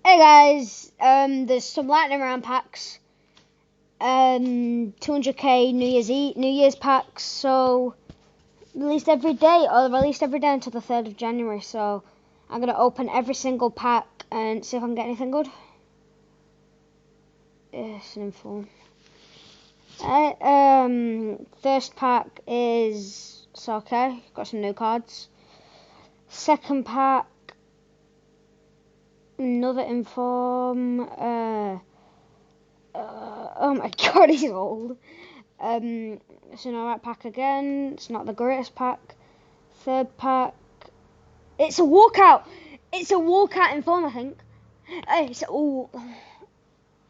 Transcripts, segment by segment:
Hey guys, there's some lightning round packs, 200k New Year's packs, so released every day, or released every day until the 3rd of January, so I'm going to open every single pack and see if I can get anything good. It's an inform. First pack is, it's okay, got some new cards. Second pack, another inform, oh my god, he's old. It's an alright pack again. It's not the greatest pack. Third pack. It's a walkout. It's a walkout inform, I think. It's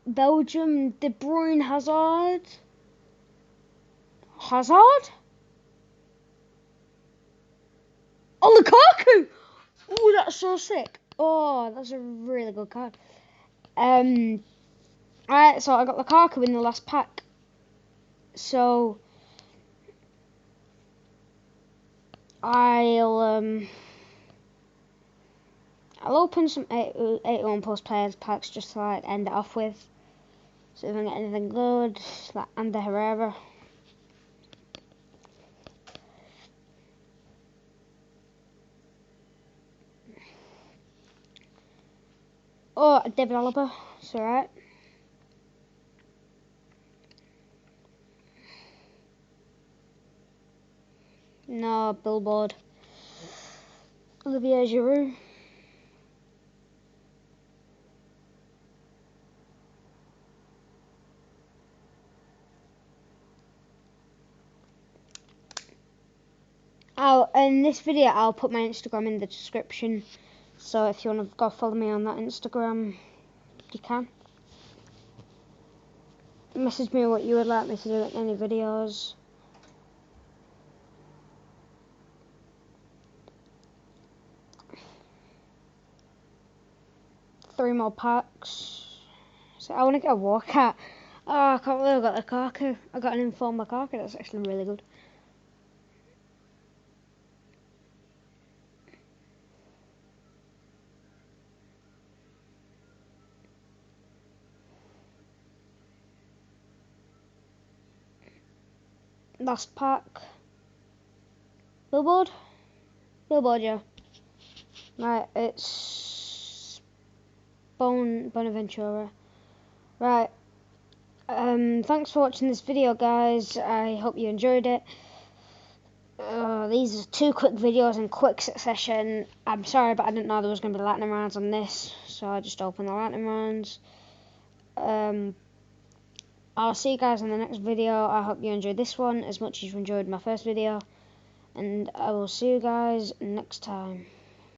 Belgium, De Bruyne, Hazard. Hazard? Oh, Lukaku! Oh, that's so sick. Oh, that's a really good card. Alright, so I got Lukaku in the last pack. So I'll open some 81 plus players packs just to like end it off with. So if I get anything good, like Ander Herrera. Oh, David Alaba, it's alright. No, Billboard. Olivier Giroud. In this video, I'll put my Instagram in the description. So if you want to go follow me on that Instagram, you can. Message me what you would like me to do in any videos. Three more packs. So I want to get a walkout. Oh, I can't believe I got Lukaku. I got an inform Lukaku. That's actually really good. Last pack. Billboard? Billboard, yeah. Right, it's Bonaventura. Right. Thanks for watching this video, guys. I hope you enjoyed it. These are 2 quick videos in quick succession. I'm sorry, but I didn't know there was going to be lightning rounds on this, so I just opened the lightning rounds. I'll see you guys in the next video. I hope you enjoyed this one as much as you enjoyed my first video, and I will see you guys next time.